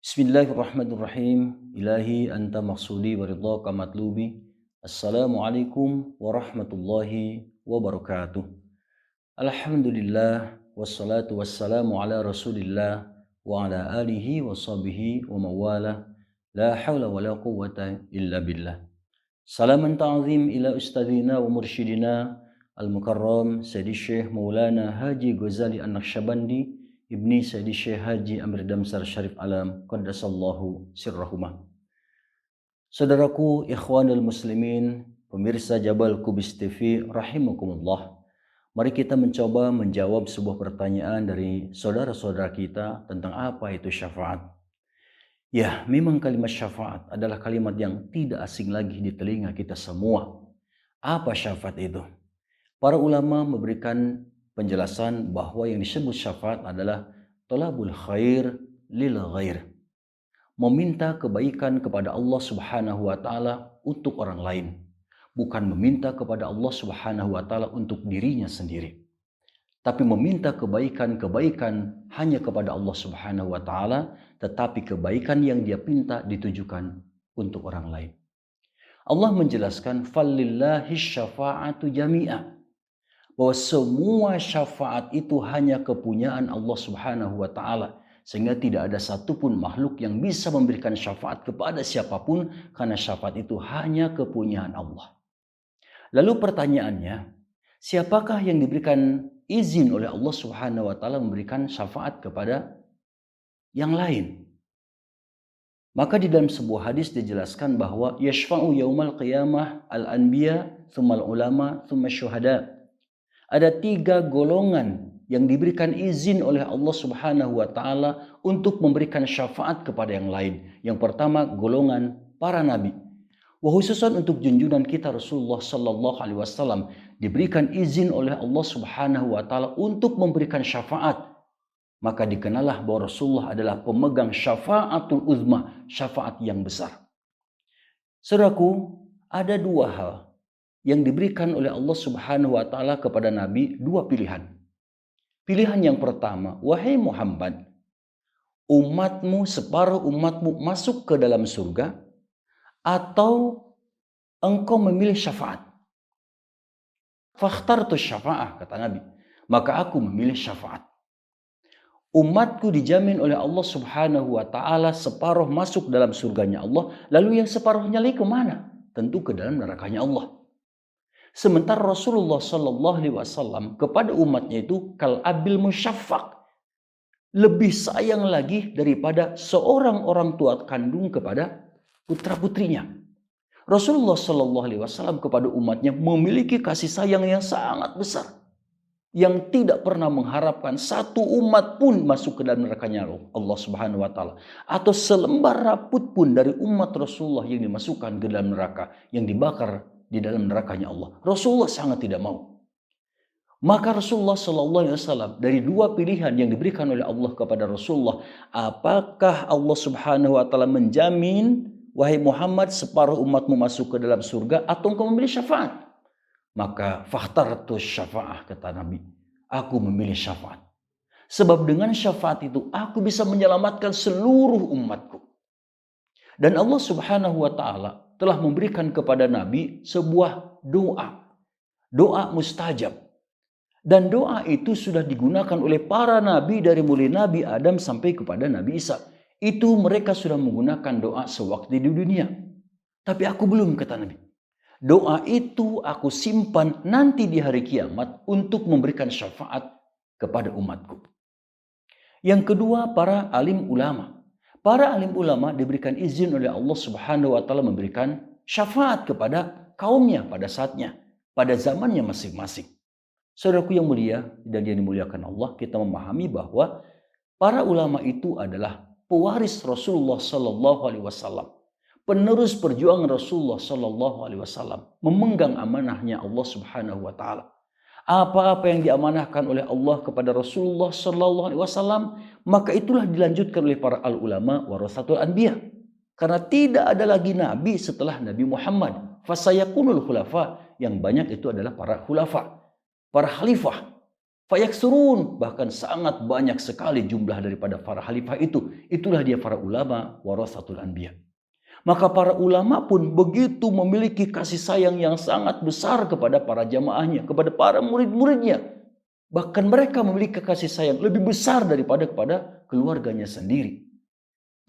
Bismillahirrahmanirrahim. Ilahi anta maksudi wa ridhaka matlubi. Assalamualaikum warahmatullahi wabarakatuh. Alhamdulillah wassalatu wassalamu ala Rasulillah wa ala alihi wa sahbihi wa mawala. La hawla wa la quwwata illa billah. Salaman ta'zim ila ustadzina wa mursyidina al-mukarram Sayyidi Syekh Maulana Haji Ghazali An-Naqsyabandi Ibni Sayyidi Syekh Haji Amir Damsar Syarif Alam Qaddasallahu sirrahumah. Saudaraku ikhwanul muslimin, pemirsa Jabal Kubis TV rahimakumullah. Mari kita mencoba menjawab sebuah pertanyaan dari saudara-saudara kita tentang apa itu syafaat. Ya, memang kalimat syafaat adalah kalimat yang tidak asing lagi di telinga kita semua. Apa syafaat itu? Para ulama memberikan penjelasan bahwa yang disebut syafaat adalah thalabul khair lil ghair. Meminta kebaikan kepada Allah Subhanahu wa taala untuk orang lain, bukan meminta kepada Allah Subhanahu wa taala untuk dirinya sendiri. Tapi meminta kebaikan-kebaikan hanya kepada Allah Subhanahu wa taala, tetapi kebaikan yang dia minta ditujukan untuk orang lain. Allah menjelaskan falillahi syafa'atu jami'a, bahwa semua syafaat itu hanya kepunyaan Allah Subhanahu wa taala, sehingga tidak ada satupun makhluk yang bisa memberikan syafaat kepada siapapun, karena syafaat itu hanya kepunyaan Allah. Lalu pertanyaannya, siapakah yang diberikan izin oleh Allah Subhanahu wa taala memberikan syafaat kepada yang lain? Maka di dalam sebuah hadis dijelaskan bahwa yashfa'u yaumal qiyamah al-anbiya, thumma al-ulama, thumma syuhada. Ada 3 golongan yang diberikan izin oleh Allah Subhanahu wa taala untuk memberikan syafaat kepada yang lain. Yang pertama, golongan para nabi. Wa khususan untuk junjungan kita Rasulullah sallallahu alaihi wasallam diberikan izin oleh Allah Subhanahu wa taala untuk memberikan syafaat. Maka dikenallah bahwa Rasulullah adalah pemegang syafaatul uzma, syafaat yang besar. Saudaraku, ada 2 hal yang diberikan oleh Allah Subhanahu wa taala kepada Nabi, 2 pilihan. Pilihan yang pertama, wahai Muhammad, umatmu, separuh umatmu masuk ke dalam surga, atau engkau memilih syafaat. Fakhtartu syafa'ah, kata Nabi, maka aku memilih syafaat. Umatku dijamin oleh Allah Subhanahu wa taala separuh masuk dalam surganya Allah, lalu yang separuhnya lagi kemana? Tentu ke dalam nerakanya Allah. Sementara Rasulullah Sallallahu Alaihi Wasallam kepada umatnya itu kal abil musyaffaq, lebih sayang lagi daripada seorang orang tua kandung kepada putra putrinya. Rasulullah Sallallahu Alaihi Wasallam kepada umatnya memiliki kasih sayang yang sangat besar, yang tidak pernah mengharapkan satu umat pun masuk ke dalam nerakanya Allah Subhanahu wa taala, atau selembar raput pun dari umat Rasulullah yang dimasukkan ke dalam neraka, yang dibakar di dalam nerakanya Allah. Rasulullah sangat tidak mau. Maka Rasulullah sallallahu alaihi wasallam dari 2 pilihan yang diberikan oleh Allah kepada Rasulullah, apakah Allah Subhanahu wa taala menjamin wahai Muhammad separuh umatmu masuk ke dalam surga, atau engkau memilih syafaat? Maka fakhtartu syafa'ah, kata Nabi, aku memilih syafaat. Sebab dengan syafaat itu aku bisa menyelamatkan seluruh umatku. Dan Allah Subhanahu wa taala telah memberikan kepada Nabi sebuah doa mustajab. Dan doa itu sudah digunakan oleh para nabi dari mulai Nabi Adam sampai kepada Nabi Isa. Itu mereka sudah menggunakan doa sewaktu di dunia. Tapi aku belum, kata Nabi. Doa itu aku simpan nanti di hari kiamat untuk memberikan syafaat kepada umatku. Yang kedua, para alim ulama. Para alim ulama diberikan izin oleh Allah Subhanahu wa taala memberikan syafaat kepada kaumnya pada saatnya, pada zamannya masing-masing. Saudaraku yang mulia dan yang dimuliakan Allah, kita memahami bahwa para ulama itu adalah pewaris Rasulullah sallallahu alaihi wasallam, penerus perjuangan Rasulullah sallallahu alaihi wasallam, memegang amanahnya Allah Subhanahu wa taala. Apa-apa yang diamanahkan oleh Allah kepada Rasulullah sallallahu alaihi wasallam, maka itulah dilanjutkan oleh para ulama warasatul anbiya. Karena tidak ada lagi nabi setelah Nabi Muhammad. Fasayakunul khulafa, yang banyak itu adalah para khulafa, para khalifah. Fayaksurun, bahkan sangat banyak sekali jumlah daripada para khalifah itu. Itulah dia para ulama warasatul anbiya. Maka para ulama pun begitu memiliki kasih sayang yang sangat besar kepada para jamaahnya, kepada para murid-muridnya. Bahkan mereka memiliki kasih sayang lebih besar daripada kepada keluarganya sendiri.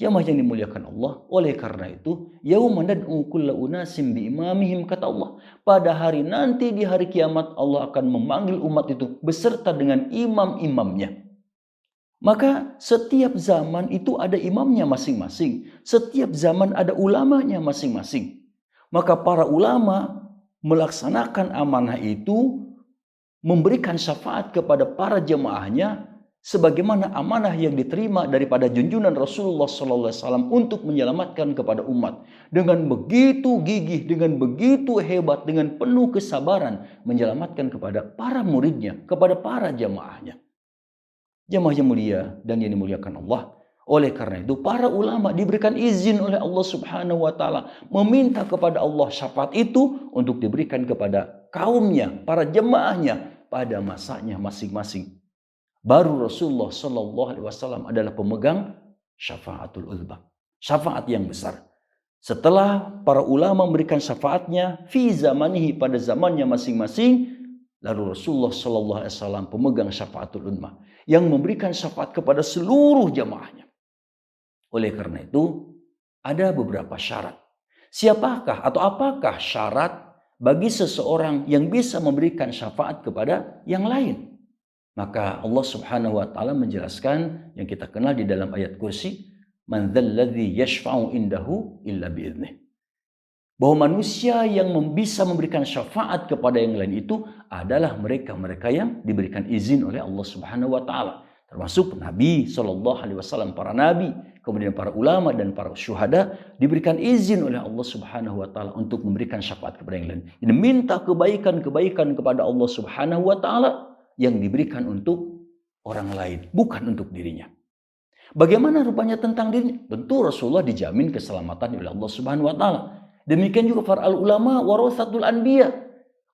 Jamaah yang dimuliakan Allah, oleh karena itu, yauma nad'u kulla unasim biimamihim, kata Allah. Pada hari nanti di hari kiamat Allah akan memanggil umat itu beserta dengan imam-imamnya. Maka setiap zaman itu ada imamnya masing-masing. Setiap zaman ada ulamanya masing-masing. Maka para ulama melaksanakan amanah itu, memberikan syafaat kepada para jemaahnya sebagaimana amanah yang diterima daripada junjungan Rasulullah SAW untuk menyelamatkan kepada umat. Dengan begitu gigih, dengan begitu hebat, dengan penuh kesabaran menyelamatkan kepada para muridnya, kepada para jemaahnya. Jemaah yang mulia dan yang dimuliakan Allah. Oleh karena itu para ulama diberikan izin oleh Allah Subhanahu wa taala meminta kepada Allah syafaat itu untuk diberikan kepada kaumnya, para jemaahnya pada masanya masing-masing. Baru Rasulullah sallallahu alaihi wasallam adalah pemegang syafaatul uzma, syafaat yang besar. Setelah para ulama memberikan syafaatnya fi zamanihi, pada zamannya masing-masing, lalu Rasulullah sallallahu alaihi wasallam pemegang syafaatul uzma yang memberikan syafaat kepada seluruh jamaahnya. Oleh karena itu, ada beberapa syarat. Siapakah atau apakah syarat bagi seseorang yang bisa memberikan syafaat kepada yang lain? Maka Allah Subhanahu wa taala menjelaskan yang kita kenal di dalam ayat kursi, man dzalladzi yashfa'u indahu illa bi'idnih. Bahwa manusia yang bisa memberikan syafaat kepada yang lain itu adalah mereka-mereka yang diberikan izin oleh Allah Subhanahu wa taala. Termasuk Nabi SAW, para nabi, kemudian para ulama dan para syuhada diberikan izin oleh Allah Subhanahu wa taala untuk memberikan syafaat kepada yang lain. Ini minta kebaikan-kebaikan kepada Allah Subhanahu wa taala yang diberikan untuk orang lain, bukan untuk dirinya. Bagaimana rupanya tentang dirinya? Tentu Rasulullah dijamin keselamatan oleh Allah Subhanahu wa taala. Demikian juga para ulama warasatul anbiya,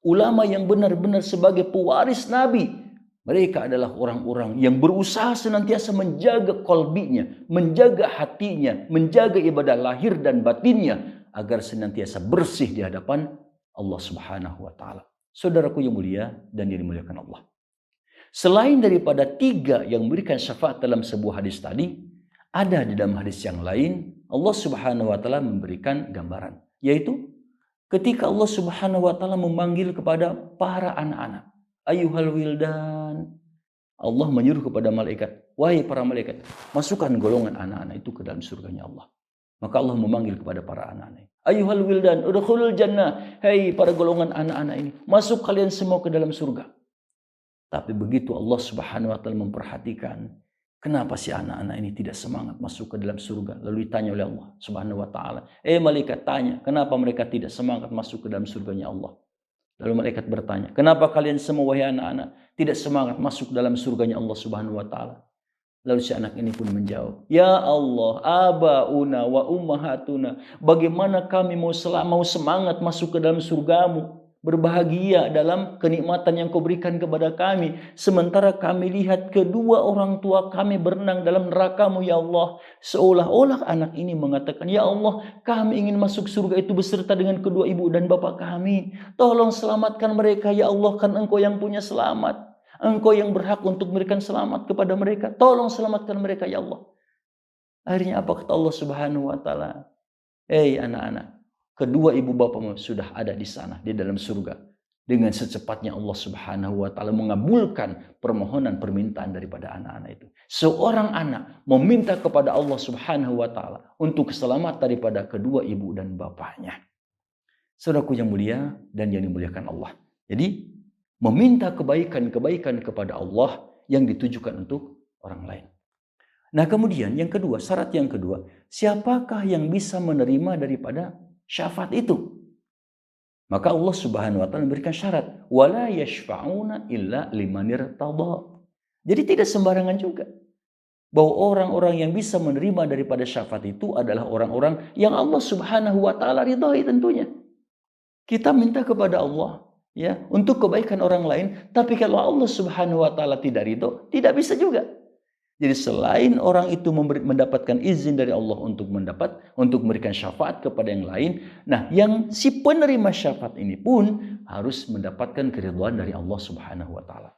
ulama yang benar-benar sebagai pewaris Nabi. Mereka adalah orang-orang yang berusaha senantiasa menjaga kolbinya, menjaga hatinya, menjaga ibadah lahir dan batinnya agar senantiasa bersih di hadapan Allah Subhanahu wa taala. Saudaraku yang mulia dan yang dimuliakan Allah. Selain daripada 3 yang memberikan syafaat dalam sebuah hadis tadi, ada di dalam hadis yang lain Allah Subhanahu wa taala memberikan gambaran, yaitu ketika Allah Subhanahu wa taala memanggil kepada para anak-anak, ayuhal wildan. Allah menyuruh kepada malaikat, wahai para malaikat, masukkan golongan anak-anak itu ke dalam surganya Allah. Maka Allah memanggil kepada para anak-anak, ayuhal wildan udkhulul jannah, hai para golongan anak-anak ini, masuk kalian semua ke dalam surga. Tapi begitu Allah Subhanahu wa taala memperhatikan, kenapa si anak-anak ini tidak semangat masuk ke dalam surga? Lalu ditanya oleh Allah Subhanahu wa taala, malaikat tanya, kenapa mereka tidak semangat masuk ke dalam surganya Allah? Lalu malaikat bertanya, kenapa kalian semua wahai anak-anak tidak semangat masuk dalam surganya Allah Subhanahu wa taala? Lalu si anak ini pun menjawab, ya Allah, abauna wa ummahatuna, bagaimana kami mau semangat masuk ke dalam surgamu, berbahagia dalam kenikmatan yang kau berikan kepada kami, sementara kami lihat kedua orang tua kami berenang dalam neraka-Mu ya Allah. Seolah-olah anak ini mengatakan, ya Allah, kami ingin masuk surga itu beserta dengan kedua ibu dan bapak kami. Tolong selamatkan mereka ya Allah, kan Engkau yang punya selamat, Engkau yang berhak untuk memberikan selamat kepada mereka. Tolong selamatkan mereka ya Allah. Akhirnya apa kata Allah Subhanahu wa taala? Anak-anak, kedua ibu bapakmu sudah ada di sana, di dalam surga. Dengan secepatnya Allah Subhanahu wa taala mengabulkan permohonan permintaan daripada anak-anak itu. Seorang anak meminta kepada Allah Subhanahu wa taala untuk selamat daripada kedua ibu dan bapaknya. Saudaraku yang mulia dan yang dimuliakan Allah. Jadi meminta kebaikan-kebaikan kepada Allah yang ditujukan untuk orang lain. Nah, kemudian yang kedua, syarat yang kedua, siapakah yang bisa menerima daripada syafaat itu? Maka Allah Subhanahu wa taala memberikan syarat, wala yashfa'una illa limanir tada. Jadi tidak sembarangan juga bahwa orang-orang yang bisa menerima daripada syafaat itu adalah orang-orang yang Allah Subhanahu wa taala ridhai tentunya. Kita minta kepada Allah, ya, untuk kebaikan orang lain, tapi kalau Allah Subhanahu wa taala tidak ridho, tidak bisa juga. Jadi selain orang itu mendapatkan izin dari Allah untuk memberikan syafaat kepada yang lain, nah yang si penerima syafaat ini pun harus mendapatkan keridhaan dari Allah Subhanahu wa taala.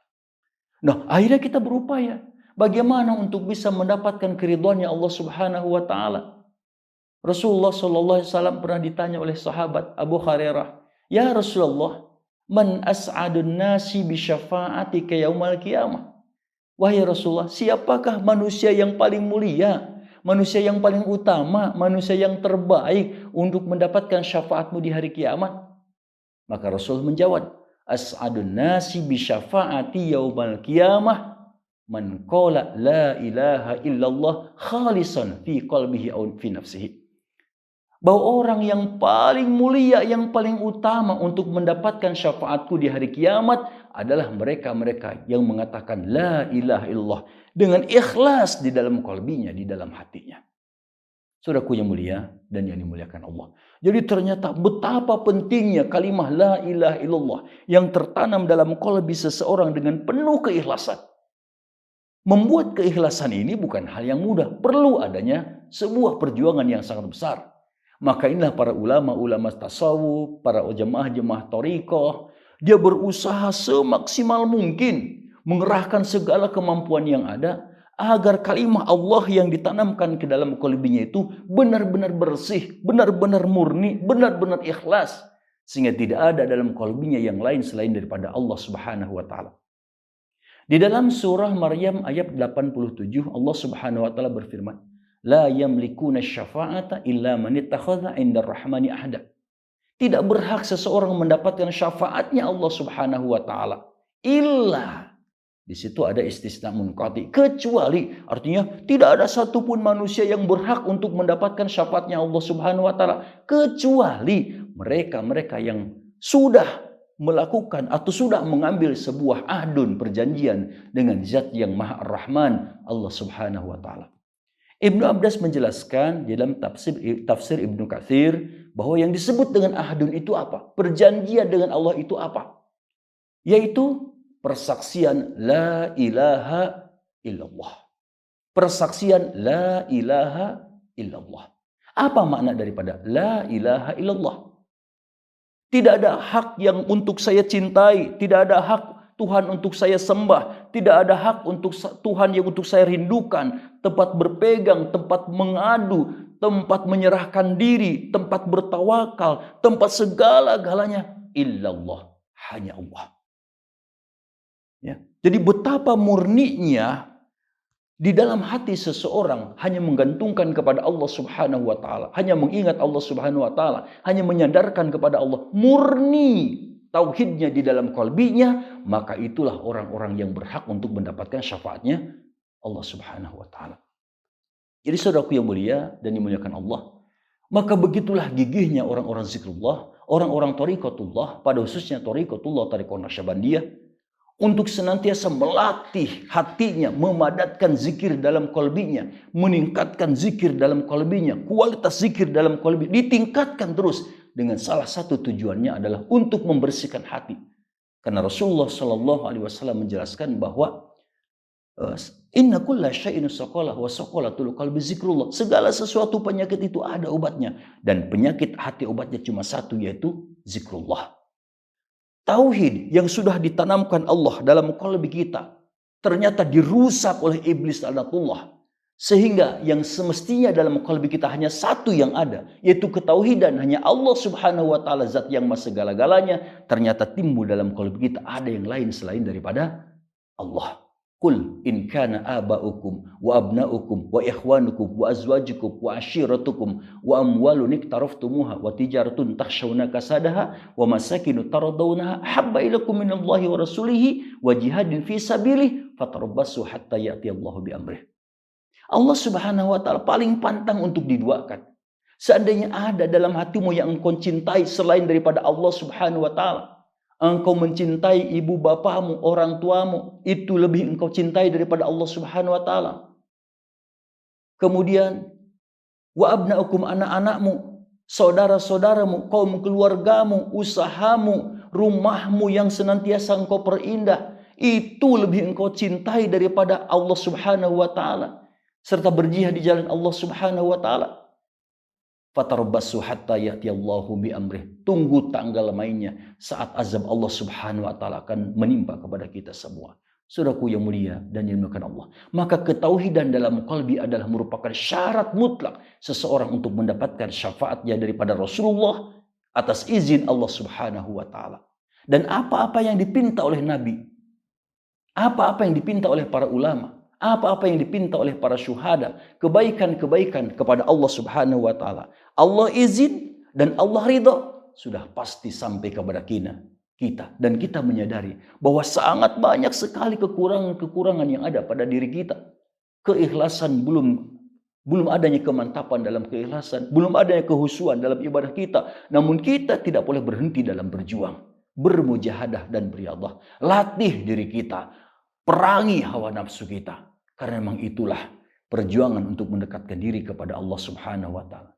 Nah, akhirnya kita berupaya bagaimana untuk bisa mendapatkan keridhaannya Allah Subhanahu wa taala. Rasulullah sallallahu alaihi wasallam pernah ditanya oleh sahabat Abu Hurairah, "Ya Rasulullah, man as'adun nasi bi syafa'atika yaumal qiyamah?" Wahai Rasulullah, siapakah manusia yang paling mulia, manusia yang paling utama, manusia yang terbaik untuk mendapatkan syafaatmu di hari kiamat? Maka Rasul menjawab, as'adun nasi bi syafaati yaumal qiyamah man qala la ilaha illallah khalisan fi qalbihi aw fi nafsihi. Bahwa orang yang paling mulia, yang paling utama untuk mendapatkan syafaatku di hari kiamat adalah mereka-mereka yang mengatakan la ilaha illallah dengan ikhlas di dalam qalbinya, di dalam hatinya. Saudaraku yang mulia dan yang dimuliakan Allah. Jadi ternyata betapa pentingnya kalimah la ilaha illallah yang tertanam dalam qalbi seseorang dengan penuh keikhlasan. Membuat keikhlasan ini bukan hal yang mudah, perlu adanya sebuah perjuangan yang sangat besar. Maka inilah para ulama-ulama tasawuf, para jemaah-jemaah thariqah, dia berusaha semaksimal mungkin mengerahkan segala kemampuan yang ada agar kalimah Allah yang ditanamkan ke dalam qalbinya itu benar-benar bersih, benar-benar murni, benar-benar ikhlas, sehingga tidak ada dalam qalbinya yang lain selain daripada Allah Subhanahu wa taala. Di dalam surah Maryam ayat 87 Allah Subhanahu wa taala berfirman, la yamlikuna syafa'ata illa man ittakhadha 'indar rahmani ahda. Tidak berhak seseorang mendapatkan syafaatnya Allah Subhanahu wa taala illa, di situ ada istisna munqati, kecuali, artinya tidak ada satupun manusia yang berhak untuk mendapatkan syafaatnya Allah Subhanahu wa taala kecuali mereka-mereka yang sudah melakukan atau sudah mengambil sebuah ahdun perjanjian dengan zat yang Maha Ar-Rahman, Allah Subhanahu wa taala. Ibnu Abbas menjelaskan dalam tafsir Ibnu Katsir bahwa yang disebut dengan ahdun itu apa? Perjanjian dengan Allah itu apa? Yaitu persaksian la ilaha illallah. Persaksian la ilaha illallah. Apa makna daripada la ilaha illallah? Tidak ada hak yang untuk saya cintai, tidak ada hak Tuhan untuk saya sembah, tidak ada hak untuk Tuhan yang untuk saya rindukan, tempat berpegang, tempat mengadu, tempat menyerahkan diri, tempat bertawakal, tempat segala-galanya illallah, hanya Allah. Ya. Jadi betapa murninya di dalam hati seseorang hanya menggantungkan kepada Allah Subhanahu wa taala, hanya mengingat Allah Subhanahu wa taala, hanya menyandarkan kepada Allah, murni tauhidnya di dalam qalbinya, maka itulah orang-orang yang berhak untuk mendapatkan syafaatnya Allah Subhanahu wa taala. Jadi saudaraku yang mulia dan dimuliakan Allah, maka begitulah gigihnya orang-orang zikrullah, orang-orang thariqatullah, pada khususnya thariqatullah Thariqah Naqsyabandiyah, untuk senantiasa melatih hatinya, memadatkan zikir dalam qalbinya, meningkatkan zikir dalam qalbinya, kualitas zikir dalam qalbi ditingkatkan terus, dengan salah satu tujuannya adalah untuk membersihkan hati. Karena Rasulullah Shallallahu Alaihi Wasallam menjelaskan bahwa inna kulla syai'in saqalah wa saqalatul qalbi zikrullah. Segala sesuatu penyakit itu ada obatnya, dan penyakit hati obatnya cuma satu, yaitu zikrullah. Tauhid yang sudah ditanamkan Allah dalam qalbi kita ternyata dirusak oleh iblis laknatullah, sehingga yang semestinya dalam qalbi kita hanya satu yang ada, yaitu ketauhidan, hanya Allah Subhanahu wa taala zat yang maha segala-galanya, ternyata timbul dalam qalbi kita ada yang lain selain daripada Allah. Qul in kana aba'ukum wa abna'ukum wa ikhwanukum wa azwajukum wa ashiratukum wa amwalun iktaraftumuha wa tijaratun takhshawna kasadaha wa masakinu taradawnaha habba ilakum minallahi wa rasulihi wa jihadin fi sabilihi fatarabbasu hatta ya'tiyallahu bi amrih. Allah Subhanahu wa taala paling pantang untuk diduakan. Seandainya ada dalam hatimu yang engkau cintai selain daripada Allah Subhanahu wa taala, engkau mencintai ibu bapamu, orang tuamu, itu lebih engkau cintai daripada Allah Subhanahu wa taala. Kemudian wa abnaukum, anak-anakmu, saudara-saudaramu, kaum keluargamu, usahamu, rumahmu yang senantiasa engkau perindah, itu lebih engkau cintai daripada Allah Subhanahu wa taala, serta berjihad di jalan Allah Subhanahu wa taala. Fatarabbasu hatta ya'tiyallahu bi amrih. Tunggu tanggal mainnya saat azab Allah Subhanahu wa taala akan menimpa kepada kita semua. Saudaraku yang mulia dan dimuliakan Allah. Maka ketauhidan dalam qalbi adalah merupakan syarat mutlak seseorang untuk mendapatkan syafaatnya daripada Rasulullah atas izin Allah Subhanahu wa taala. Dan apa-apa yang dipinta oleh Nabi, apa-apa yang dipinta oleh para ulama, apa-apa yang dipinta oleh para syuhada, kebaikan-kebaikan kepada Allah Subhanahu wa taala, Allah izin dan Allah ridha, sudah pasti sampai kepada kita dan kita menyadari bahwa sangat banyak sekali kekurangan-kekurangan yang ada pada diri kita. Keikhlasan belum adanya kemantapan dalam keikhlasan, belum adanya kehusuan dalam ibadah kita. Namun kita tidak boleh berhenti dalam berjuang, bermujahadah dan beriadah. Latih diri kita, perangi hawa nafsu kita. Karena memang itulah perjuangan untuk mendekatkan diri kepada Allah Subhanahu wa taala.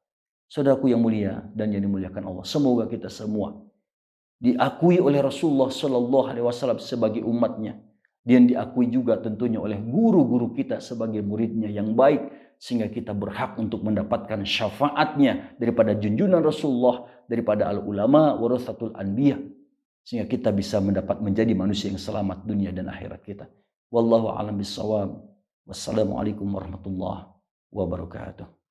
Saudaraku yang mulia dan yang dimuliakan Allah, semoga kita semua diakui oleh Rasulullah Shallallahu Alaihi Wasallam sebagai umatnya, dan diakui juga tentunya oleh guru-guru kita sebagai muridnya yang baik, sehingga kita berhak untuk mendapatkan syafaatnya daripada junjungan Rasulullah, daripada al-ulama warathatul anbiya, sehingga kita bisa menjadi manusia yang selamat dunia dan akhirat kita. Wallahu a'lam bissawab. Wassalamualaikum warahmatullahi wabarakatuh.